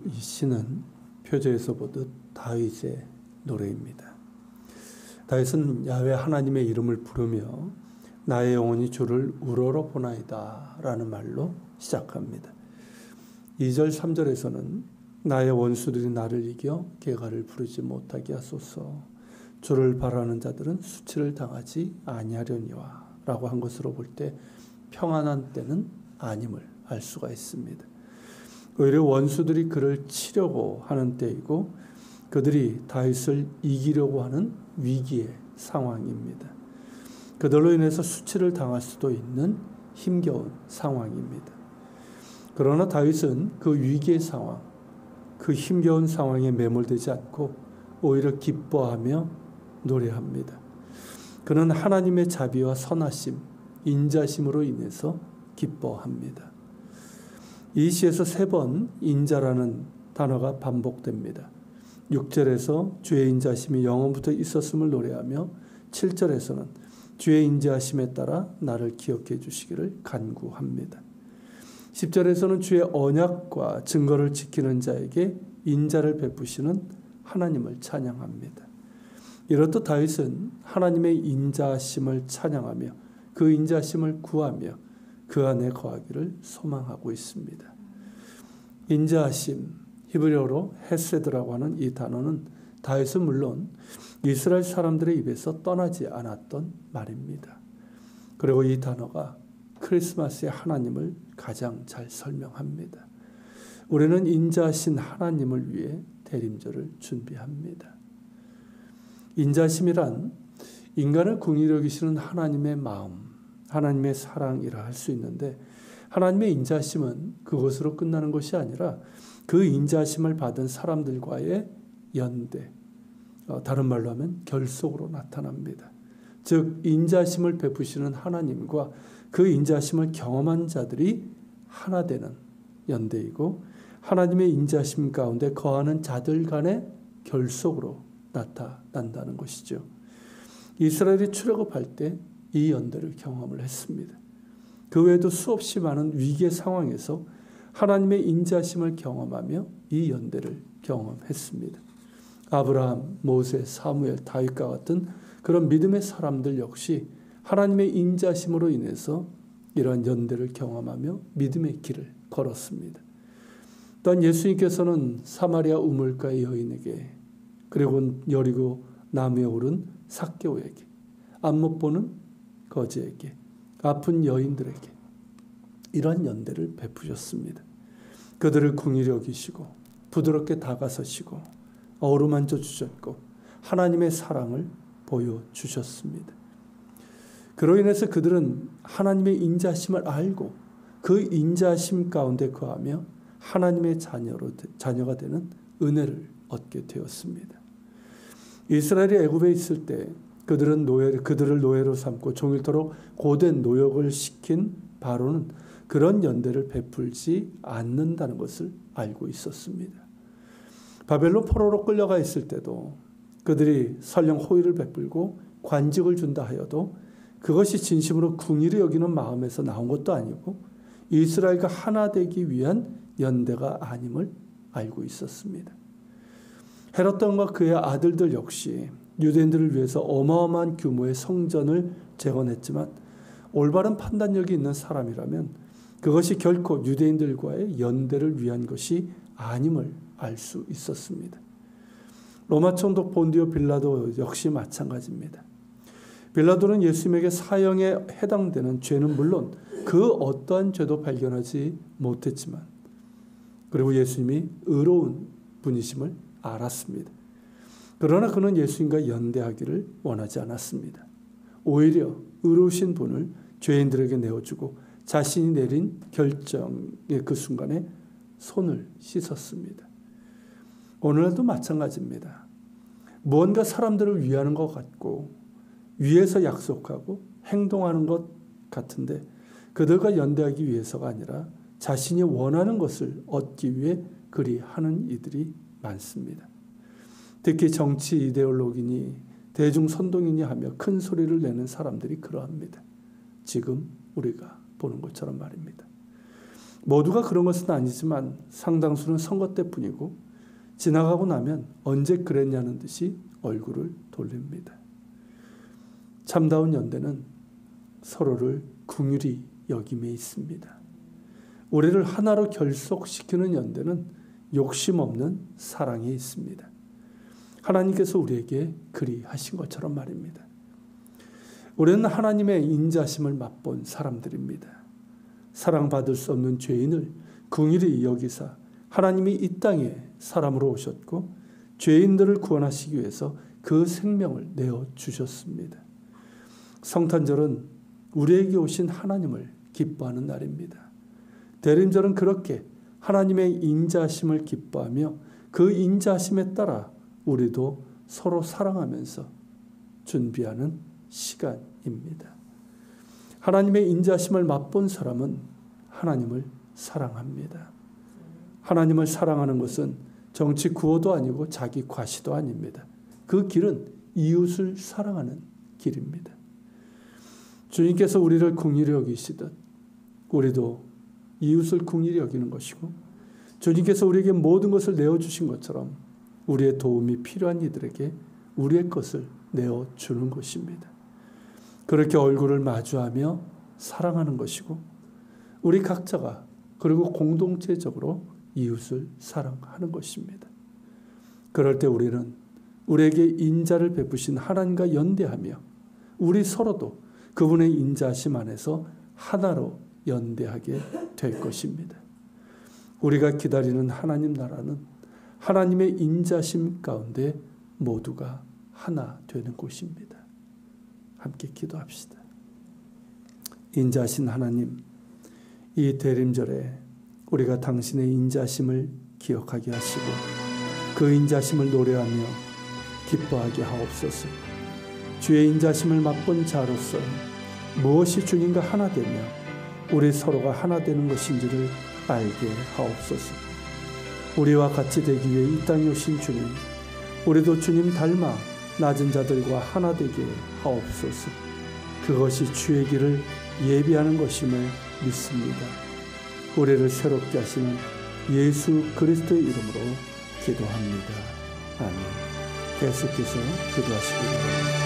이 시는 표제에서 보듯 다윗의 노래입니다. 다윗은 야훼 하나님의 이름을 부르며 나의 영혼이 주를 우러러 보나이다 라는 말로 시작합니다. 2절 3절에서는 나의 원수들이 나를 이겨 계가를 부르지 못하게 하소서, 주를 바라는 자들은 수치를 당하지 아니하려니와 라고 한 것으로 볼 때 평안한 때는 아님을 알 수가 있습니다. 오히려 원수들이 그를 치려고 하는 때이고 그들이 다윗을 이기려고 하는 위기의 상황입니다. 그들로 인해서 수치를 당할 수도 있는 힘겨운 상황입니다. 그러나 다윗은 그 위기의 상황, 그 힘겨운 상황에 매몰되지 않고 오히려 기뻐하며 노래합니다. 그는 하나님의 자비와 선하심, 인자심으로 인해서 기뻐합니다. 이 시에서 3번 인자라는 단어가 반복됩니다. 6절에서 주의 인자심이 영원부터 있었음을 노래하며 7절에서는 주의 인자심에 따라 나를 기억해 주시기를 간구합니다. 10절에서는 주의 언약과 증거를 지키는 자에게 인자를 베푸시는 하나님을 찬양합니다. 이렇듯 다윗은 하나님의 인자심을 찬양하며 그 인자심을 구하며 그 안에 거하기를 소망하고 있습니다. 인자하심, 히브리어로 헤세드라고 하는 이 단어는 다윗은 물론 이스라엘 사람들의 입에서 떠나지 않았던 말입니다. 그리고 이 단어가 크리스마스의 하나님을 가장 잘 설명합니다. 우리는 인자하신 하나님을 위해 대림절을 준비합니다. 인자심이란 인간을 긍휼히 여기시는 하나님의 마음, 하나님의 사랑이라 할 수 있는데, 하나님의 인자심은 그것으로 끝나는 것이 아니라 그 인자심을 받은 사람들과의 연대, 다른 말로 하면 결속으로 나타납니다. 즉 인자심을 베푸시는 하나님과 그 인자심을 경험한 자들이 하나 되는 연대이고, 하나님의 인자심 가운데 거하는 자들 간의 결속으로 나타난다는 것이죠. 이스라엘이 출애굽할 때 이 연대를 경험을 했습니다. 그 외에도 수없이 많은 위기의 상황에서 하나님의 인자심을 경험하며 이 연대를 경험했습니다. 아브라함, 모세, 사무엘, 다윗과 같은 그런 믿음의 사람들 역시 하나님의 인자심으로 인해서 이러한 연대를 경험하며 믿음의 길을 걸었습니다. 또한 예수님께서는 사마리아 우물가의 여인에게, 그리고 여리고 나무에 오른 삭개오에게, 안못 보는 거지에게, 아픈 여인들에게 이러한 연대를 베푸셨습니다. 그들을 긍휼히 여기시고 부드럽게 다가서시고 어루만져 주셨고 하나님의 사랑을 보여주셨습니다. 그로 인해서 그들은 하나님의 인자심을 알고 그 인자심 가운데 거하며 하나님의 자녀가 되는 은혜를 얻게 되었습니다. 이스라엘이 애굽에 있을 때 그들을 노예로 삼고 종일토록 고된 노역을 시킨 바로는 그런 연대를 베풀지 않는다는 것을 알고 있었습니다. 바벨론 포로로 끌려가 있을 때도 그들이 설령 호의를 베풀고 관직을 준다 하여도 그것이 진심으로 긍휼히 여기는 마음에서 나온 것도 아니고 이스라엘과 하나 되기 위한 연대가 아님을 알고 있었습니다. 헤롯 왕과 그의 아들들 역시 유대인들을 위해서 어마어마한 규모의 성전을 재건했지만 올바른 판단력이 있는 사람이라면 그것이 결코 유대인들과의 연대를 위한 것이 아님을 알 수 있었습니다. 로마 총독 본디오 빌라도 역시 마찬가지입니다. 빌라도는 예수님에게 사형에 해당되는 죄는 물론 그 어떠한 죄도 발견하지 못했지만, 그리고 예수님이 의로운 분이심을 알았습니다. 그러나 그는 예수님과 연대하기를 원하지 않았습니다. 오히려 의로우신 분을 죄인들에게 내어주고 자신이 내린 결정의 그 순간에 손을 씻었습니다. 오늘도 마찬가지입니다. 무언가 사람들을 위하는 것 같고 위해서 약속하고 행동하는 것 같은데 그들과 연대하기 위해서가 아니라 자신이 원하는 것을 얻기 위해 그리 하는 이들이 많습니다. 특히 정치 이데올로기니 대중 선동이니 하며 큰 소리를 내는 사람들이 그러합니다. 지금 우리가 보는 것처럼 말입니다. 모두가 그런 것은 아니지만 상당수는 선거 때뿐이고 지나가고 나면 언제 그랬냐는 듯이 얼굴을 돌립니다. 참다운 연대는 서로를 긍휼히 여김에 있습니다. 우리를 하나로 결속시키는 연대는 욕심 없는 사랑에 있습니다. 하나님께서 우리에게 그리 하신 것처럼 말입니다. 우리는 하나님의 인자심을 맛본 사람들입니다. 사랑받을 수 없는 죄인을 긍휼히 여기사 하나님이 이 땅에 사람으로 오셨고 죄인들을 구원하시기 위해서 그 생명을 내어주셨습니다. 성탄절은 우리에게 오신 하나님을 기뻐하는 날입니다. 대림절은 그렇게 하나님의 인자심을 기뻐하며 그 인자심에 따라 우리도 서로 사랑하면서 준비하는 시간입니다. 하나님의 인자심을 맛본 사람은 하나님을 사랑합니다. 하나님을 사랑하는 것은 정치 구호도 아니고 자기 과시도 아닙니다. 그 길은 이웃을 사랑하는 길입니다. 주님께서 우리를 긍휼히 여기시듯 우리도 이웃을 긍휼히 여기는 것이고 주님께서 우리에게 모든 것을 내어주신 것처럼 우리의 도움이 필요한 이들에게 우리의 것을 내어주는 것입니다. 그렇게 얼굴을 마주하며 사랑하는 것이고 우리 각자가 그리고 공동체적으로 이웃을 사랑하는 것입니다. 그럴 때 우리는 우리에게 인자를 베푸신 하나님과 연대하며 우리 서로도 그분의 인자심 안에서 하나로 연대하게 될 것입니다. 우리가 기다리는 하나님 나라는 하나님의 인자심 가운데 모두가 하나 되는 곳입니다. 함께 기도합시다. 인자신 하나님, 이 대림절에 우리가 당신의 인자심을 기억하게 하시고 그 인자심을 노래하며 기뻐하게 하옵소서. 주의 인자심을 맛본 자로서 무엇이 주님과 하나 되며 우리 서로가 하나 되는 것인지를 알게 하옵소서. 우리와 같이 되기 위해 이 땅에 오신 주님, 우리도 주님 닮아 낮은 자들과 하나 되게 하옵소서. 그것이 주의 길을 예비하는 것임을 믿습니다. 우리를 새롭게 하시는 예수 그리스도의 이름으로 기도합니다. 아멘. 계속해서 기도하시기 바랍니다.